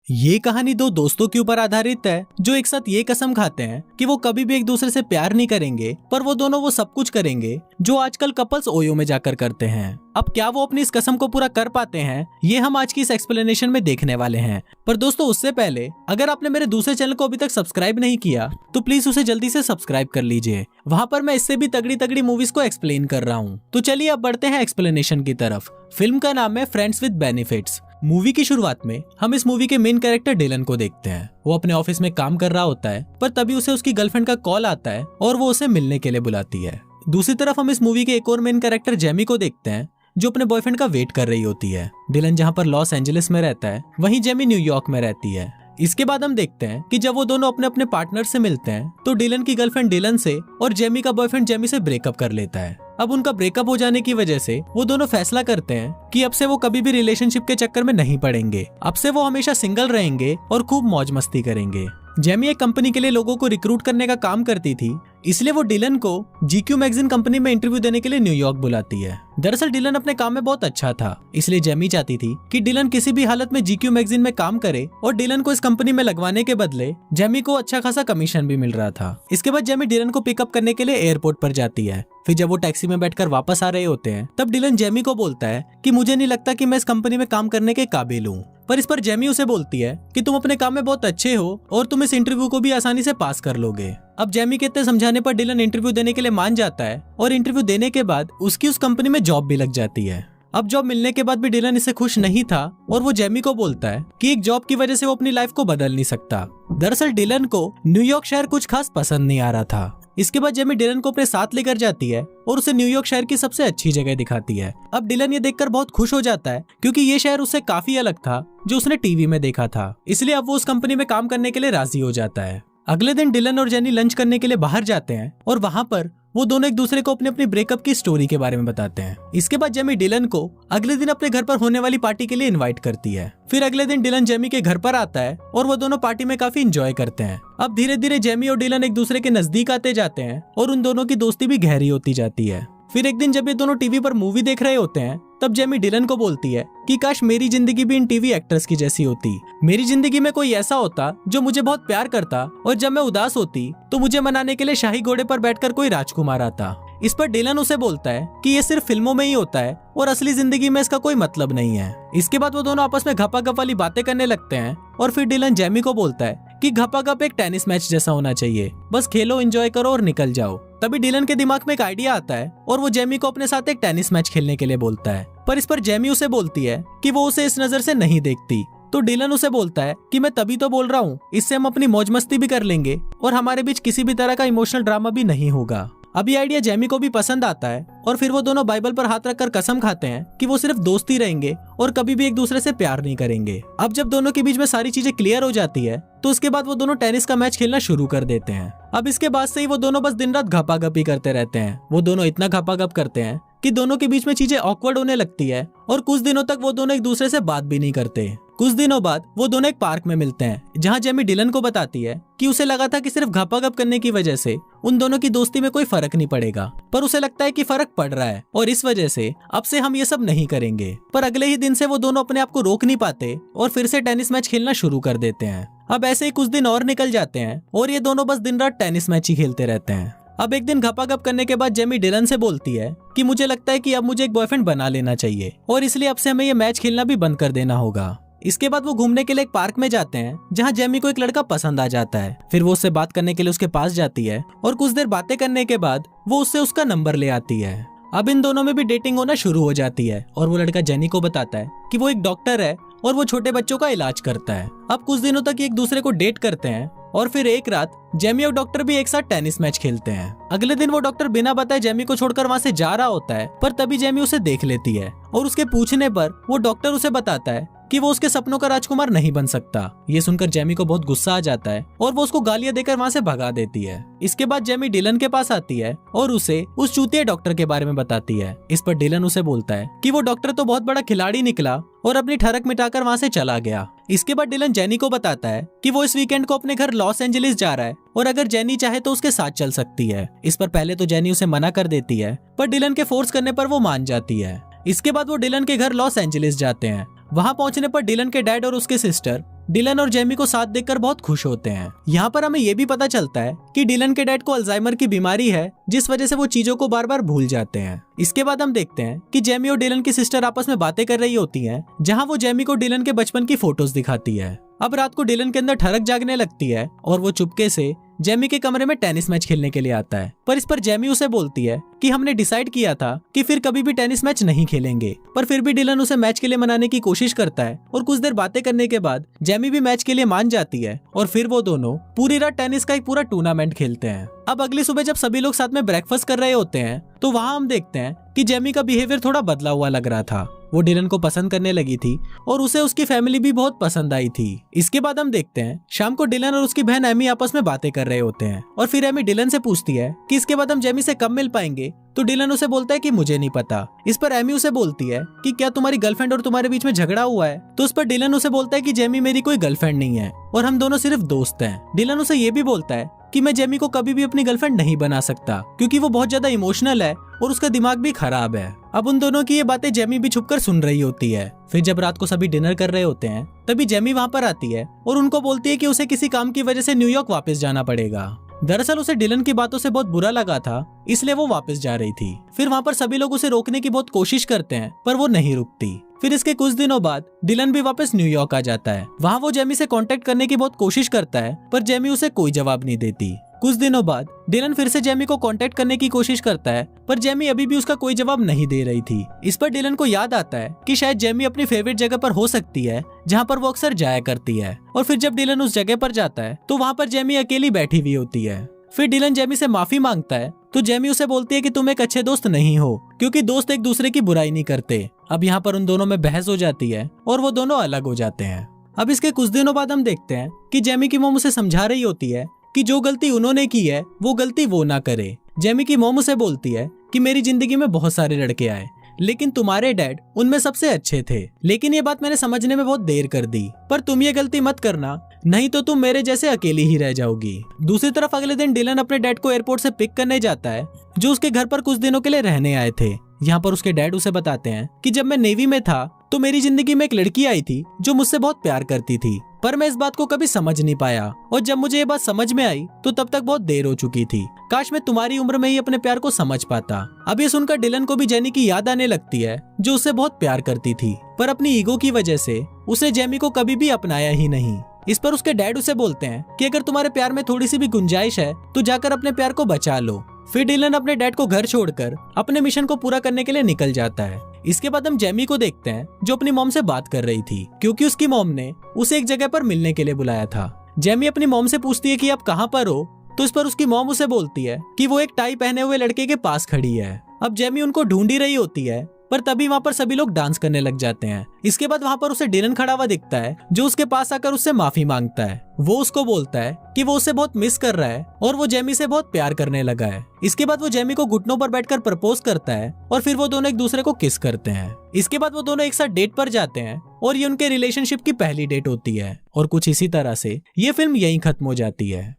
ये कहानी दो दोस्तों के ऊपर आधारित है जो एक साथ ये कसम खाते हैं कि वो कभी भी एक दूसरे से प्यार नहीं करेंगे, पर वो दोनों वो सब कुछ करेंगे जो आजकल कपल्स ओयो में जाकर करते हैं। अब क्या वो अपनी इस कसम को पूरा कर पाते हैं, ये हम आज की इस एक्सप्लेनेशन में देखने वाले हैं। पर दोस्तों उससे पहले अगर आपने मेरे दूसरे चैनल को अभी तक सब्सक्राइब नहीं किया तो प्लीज उसे जल्दी से सब्सक्राइब कर लीजिए। वहाँ पर मैं इससे भी तगड़ी तगड़ी मूवीज को एक्सप्लेन कर रहा हूँ। तो चलिए अब बढ़ते हैं एक्सप्लेनेशन की तरफ। फिल्म का नाम है फ्रेंड्स विद बेनिफिट्स। मूवी की शुरुआत में हम इस मूवी के मेन कैरेक्टर डिलन को देखते हैं। वो अपने ऑफिस में काम कर रहा होता है, पर तभी उसे उसकी गर्लफ्रेंड का कॉल आता है और वो उसे मिलने के लिए बुलाती है। दूसरी तरफ हम इस मूवी के एक और मेन कैरेक्टर जेमी को देखते हैं जो अपने बॉयफ्रेंड का वेट कर रही होती है। डिलन जहाँ पर लॉस एंजलिस में रहता है, वहीं जेमी न्यूयॉर्क में रहती है। इसके बाद हम देखते हैं कि जब वो दोनों अपने अपने पार्टनर से मिलते हैं तो डिलन की गर्लफ्रेंड डिलन से और जेमी का बॉयफ्रेंड जेमी से ब्रेकअप कर लेता है। अब उनका ब्रेकअप हो जाने की वजह से वो दोनों फैसला करते हैं कि अब से वो कभी भी रिलेशनशिप के चक्कर में नहीं पड़ेंगे। अब से वो हमेशा सिंगल रहेंगे और खूब मौज मस्ती करेंगे। जेमी एक कंपनी के लिए लोगों को रिक्रूट करने का काम करती थी, इसलिए वो डिलन को GQ मैगजीन कंपनी में इंटरव्यू देने के लिए न्यूयॉर्क बुलाती है। दरअसल डिलन अपने काम में बहुत अच्छा था, इसलिए जेमी चाहती थी कि डिलन किसी भी हालत में GQ मैगजीन में काम करे और डिलन को इस कंपनी में लगवाने के बदले जेमी को अच्छा खासा कमीशन भी मिल रहा था। इसके बाद जेमी डिलन को पिकअप करने के लिए एयरपोर्ट पर जाती है। फिर जब वो टैक्सी में बैठकर वापस आ रहे होते हैं तब डिलन जेमी को बोलता है कि मुझे नहीं लगता कि मैं इस कंपनी में काम करने के काबिल हूँ। पर इस पर जेमी उसे बोलती है कि तुम अपने काम में बहुत अच्छे हो और तुम इस इंटरव्यू को भी आसानी से पास कर लोगे। अब जेमी के इतने समझाने पर डिलन इंटरव्यू देने के लिए मान जाता है और इंटरव्यू देने के बाद उसकी उस कंपनी में जॉब भी लग जाती है। अब जॉब मिलने के बाद भी डिलन इससे खुश नहीं था और वो जेमी को बोलता है कि एक जॉब की वजह से वो अपनी लाइफ को बदल नहीं सकता। दरअसल डिलन को न्यूयॉर्क शहर कुछ खास पसंद नहीं आ रहा था। इसके बाद जेमी डिलन को अपने साथ लेकर जाती है और उसे न्यूयॉर्क शहर की सबसे अच्छी जगह दिखाती है। अब डिलन ये देखकर बहुत खुश हो जाता है क्योंकि ये शहर उससे काफी अलग था जो उसने टीवी में देखा था, इसलिए अब वो उस कंपनी में काम करने के लिए राजी हो जाता है। अगले दिन डिलन और जेनी लंच करने के लिए बाहर जाते हैं और वहाँ पर वो दोनों एक दूसरे को अपने अपनी ब्रेकअप की स्टोरी के बारे में बताते हैं। इसके बाद जेमी डिलन को अगले दिन अपने घर पर होने वाली पार्टी के लिए इनवाइट करती है। फिर अगले दिन डिलन जेमी के घर पर आता है और वो दोनों पार्टी में काफी एंजॉय करते हैं। अब धीरे धीरे जेमी और डिलन एक दूसरे के नजदीक आते जाते हैं और उन दोनों की दोस्ती भी गहरी होती जाती है। फिर एक दिन जब ये दोनों टीवी पर मूवी देख रहे होते हैं तब जेमी डिलन को बोलती है कि काश मेरी जिंदगी भी इन टीवी एक्टर्स की जैसी होती। मेरी जिंदगी में कोई ऐसा होता जो मुझे बहुत प्यार करता और जब मैं उदास होती तो मुझे मनाने के लिए शाही घोड़े पर बैठकर कोई राजकुमार आता। इस पर डिलन उसे बोलता है कि ये सिर्फ फिल्मों में ही होता है और असली जिंदगी में इसका कोई मतलब नहीं है। इसके बाद वो दोनों आपस में घपाघप वाली बातें करने लगते हैं और फिर डिलन जेमी को बोलता है कि घपाघप एक टेनिस मैच जैसा होना चाहिए, बस खेलो, एंजॉय करो और निकल जाओ। तभी डिलन के दिमाग में एक आइडिया आता है और वो जेमी को अपने साथ एक टेनिस मैच खेलने के लिए बोलता है। पर इस पर जेमी उसे बोलती है कि वो उसे इस नजर से नहीं देखती। तो डिलन उसे बोलता है कि मैं तभी तो बोल रहा हूँ, इससे हम अपनी मौज मस्ती भी कर लेंगे और हमारे बीच किसी भी तरह का इमोशनल ड्रामा भी नहीं होगा। अब ये आइडिया जेमी को भी पसंद आता है और फिर वो दोनों बाइबल पर हाथ रखकर कसम खाते हैं कि वो सिर्फ दोस्ती रहेंगे और कभी भी एक दूसरे से प्यार नहीं करेंगे। अब जब दोनों के बीच में सारी चीजें क्लियर हो जाती है तो उसके बाद वो दोनों टेनिस का मैच खेलना शुरू कर देते हैं। अब इसके बाद से ही वो दोनों बस दिन रात घपाघपी करते रहते हैं। वो दोनों इतना घपाघप करते हैं कि दोनों के बीच में चीजें ऑकवर्ड होने लगती है और कुछ दिनों तक वो दोनों एक दूसरे से बात भी नहीं करते। कुछ दिनों बाद वो दोनों एक पार्क में मिलते हैं जहाँ जेमी डिलन को बताती है कि उसे लगा था कि सिर्फ घपाघप करने की वजह से उन दोनों की दोस्ती में कोई फर्क नहीं पड़ेगा, पर उसे लगता है कि फर्क पड़ रहा है और इस वजह से अब से हम ये सब नहीं करेंगे। पर अगले ही दिन से वो दोनों अपने आप को रोक नहीं पाते और फिर से टेनिस मैच खेलना शुरू कर देते हैं। अब ऐसे ही कुछ दिन और निकल जाते हैं और ये दोनों बस दिन रात टेनिस मैच ही खेलते रहते हैं। अब एक दिन घपाघप करने के बाद जेमी डिलन से बोलती है कि मुझे लगता है कि अब मुझे एक बॉयफ्रेंड बना लेना चाहिए और इसलिए अब से हमें ये मैच खेलना भी बंद कर देना होगा। इसके बाद वो घूमने के लिए एक पार्क में जाते हैं जहाँ जेमी को एक लड़का पसंद आ जाता है। फिर वो उससे बात करने के लिए उसके पास जाती है और कुछ देर बातें करने के बाद वो उससे उसका नंबर ले आती है। अब इन दोनों में भी डेटिंग होना शुरू हो जाती है और वो लड़का जेनी को बताता है कि वो एक डॉक्टर है और वो छोटे बच्चों का इलाज करता है। अब कुछ दिनों तक एक दूसरे को डेट करते हैं और फिर एक रात जेमी और डॉक्टर भी एक साथ टेनिस मैच खेलते हैं। अगले दिन वो डॉक्टर बिना बताए जेमी को छोड़कर वहाँ से जा रहा होता है, पर तभी जेमी उसे देख लेती है और उसके पूछने पर वो डॉक्टर उसे बताता है कि वो उसके सपनों का राजकुमार नहीं बन सकता। ये सुनकर जेमी को बहुत गुस्सा आ जाता है और वो उसको गालियां देकर वहाँ से भगा देती है। इसके बाद जेमी डिलन के पास आती है और उसे उस चूतिया डॉक्टर के बारे में बताती है। इस पर डिलन उसे बोलता है कि वो डॉक्टर तो बहुत बड़ा खिलाड़ी निकला और अपनी ठरक मिटाकर वहाँ से चला गया। इसके बाद डिलन जेनी को बताता है कि वो इस वीकेंड को अपने घर लॉस एंजलिस जा रहा है और अगर जेनी चाहे तो उसके साथ चल सकती है। इस पर पहले तो जेनी उसे मना कर देती है, पर डिलन के फोर्स करने पर वो मान जाती है। इसके बाद वो डिलन के घर लॉस एंजलिस जाते हैं। वहां पहुंचने पर डिलन के डैड और उसके सिस्टर डिलन और जेमी को साथ देखकर बहुत खुश होते हैं। यहाँ पर हमें ये भी पता चलता है कि डिलन के डैड को अल्जाइमर की बीमारी है, जिस वजह से वो चीजों को बार बार भूल जाते हैं। इसके बाद हम देखते हैं कि जेमी और डिलन की सिस्टर आपस में बातें कर रही होती हैं, जहाँ वो जेमी को डिलन के बचपन की फोटोज दिखाती है। अब रात को डिलन के अंदर ठरक जागने लगती है और वो चुपके से जेमी के कमरे में टेनिस मैच खेलने के लिए आता है। पर इस पर जेमी उसे बोलती है कि हमने डिसाइड किया था कि फिर कभी भी टेनिस मैच नहीं खेलेंगे। पर फिर भी डिलन उसे मैच के लिए मनाने की कोशिश करता है और कुछ देर बातें करने के बाद जेमी भी मैच के लिए मान जाती है और फिर वो दोनों पूरी रात टेनिस का एक पूरा टूर्नामेंट खेलते हैं। अब अगली सुबह जब सभी लोग साथ में ब्रेकफास्ट कर रहे होते हैं तो वहाँ हम देखते हैं कि जेमी का बिहेवियर थोड़ा बदला हुआ लग रहा था। वो डिलन को पसंद करने लगी थी और उसे उसकी फैमिली भी बहुत पसंद आई थी। इसके बाद हम देखते हैं शाम को डिलन और उसकी बहन एमी आपस में बातें कर रहे होते हैं और फिर एमी डिलन से पूछती है कि इसके बाद हम जेमी से कब मिल पाएंगे। तो डिलन उसे बोलता है कि मुझे नहीं पता। इस पर एमी उसे बोलती है कि क्या तुम्हारी गर्लफ्रेंड और तुम्हारे बीच में झगड़ा हुआ है। तो उस पर डिलन उसे बोलता है कि जेमी मेरी कोई गर्लफ्रेंड नहीं है और हम दोनों सिर्फ दोस्त हैं। डिलन उसे ये भी बोलता है कि मैं जेमी को कभी भी अपनी गर्लफ्रेंड नहीं बना सकता क्योंकि वो बहुत ज्यादा इमोशनल है और उसका दिमाग भी खराब है। अब उन दोनों की ये बातें जेमी भी छुपकर सुन रही होती है। फिर जब रात को सभी डिनर कर रहे होते हैं तभी जेमी वहाँ पर आती है और उनको बोलती है कि उसे किसी काम की वजह से न्यूयॉर्क वापस जाना पड़ेगा। दरअसल उसे डिलन की बातों से बहुत बुरा लगा था, इसलिए वो वापस जा रही थी। फिर वहाँ पर सभी लोग उसे रोकने की बहुत कोशिश करते हैं पर वो नहीं रुकती। फिर इसके कुछ दिनों बाद डिलन भी वापस न्यूयॉर्क आ जाता है। वहाँ वो जेमी से कांटेक्ट करने की बहुत कोशिश करता है पर जेमी उसे कोई जवाब नहीं देती। कुछ दिनों बाद डिलन फिर से जेमी को कांटेक्ट करने की कोशिश करता है पर जेमी अभी भी उसका कोई जवाब नहीं दे रही थी। इस पर डिलन को याद आता है कि शायद जेमी अपनी फेवरेट जगह पर हो सकती है जहाँ पर वो अक्सर जाया करती है। और फिर जब डिलन उस जगह पर जाता है तो वहाँ पर जेमी अकेली बैठी हुई होती है। फिर डिलन जेमी से माफी मांगता है तो जेमी उसे बोलती है कि तुम एक अच्छे दोस्त नहीं हो क्योंकि दोस्त एक दूसरे की बुराई नहीं करते। अब यहाँ पर उन दोनों में बहस हो जाती है और वो दोनों अलग हो जाते हैं। अब इसके कुछ दिनों बाद हम देखते हैं कि जेमी की मॉम उसे समझा रही होती है कि जो गलती उन्होंने की है वो गलती वो ना करे। जेमी की मॉम उसे बोलती है कि मेरी जिंदगी में बहुत सारे लड़के आए लेकिन तुम्हारे डैड उनमें सबसे अच्छे थे, लेकिन ये बात मैंने समझने में बहुत देर कर दी। पर तुम ये गलती मत करना, नहीं तो तुम मेरे जैसे अकेली ही रह जाओगी। दूसरी तरफ अगले दिन डिलन अपने डैड को एयरपोर्ट से पिक करने जाता है जो उसके घर पर कुछ दिनों के लिए रहने आए थे। यहाँ पर उसके डैड उसे बताते हैं कि जब मैं नेवी में था तो मेरी जिंदगी में एक लड़की आई थी जो मुझसे बहुत प्यार करती थी, पर मैं इस बात को कभी समझ नहीं पाया और जब मुझे ये बात समझ में आई तो तब तक बहुत देर हो चुकी थी। काश मैं तुम्हारी उम्र में ही अपने प्यार को समझ पाता। अब ये सुनकर डिलन को भी जेनी की याद आने लगती है जो उससे बहुत प्यार करती थी, पर अपनी ईगो की वजह से उसने जेमी को कभी भी अपनाया ही नहीं। इस पर उसके डैड उसे बोलते हैं कि अगर तुम्हारे प्यार में थोड़ी सी भी गुंजाइश है तो जाकर अपने प्यार को बचा लो। फिर डिलन अपने डैड को घर छोड़कर अपने मिशन को पूरा करने के लिए निकल जाता है। इसके बाद हम जेमी को देखते हैं जो अपनी मॉम से बात कर रही थी क्योंकि उसकी मॉम ने उसे एक जगह पर मिलने के लिए बुलाया था। जेमी अपनी मॉम से पूछती है कि आप कहाँ पर हो, तो इस पर उसकी मॉम उसे बोलती है कि वो एक टाई पहने हुए लड़के के पास खड़ी है। अब जेमी उनको ढूंढ ही रही होती है पर तभी वहाँ पर सभी लोग डांस करने लग जाते हैं। इसके बाद वहाँ पर उसे डिलन खड़ा हुआ दिखता है जो उसके पास आकर उससे माफी मांगता है। वो उसको बोलता है कि वो उसे बहुत मिस कर रहा है और वो जेमी से बहुत प्यार करने लगा है। इसके बाद वो जेमी को घुटनों पर बैठकर प्रपोज करता है और फिर वो दोनों एक दूसरे को किस करते हैं। इसके बाद वो दोनों एक साथ डेट पर जाते हैं और ये उनके रिलेशनशिप की पहली डेट होती है। और कुछ इसी तरह से ये फिल्म यहीं खत्म हो जाती है।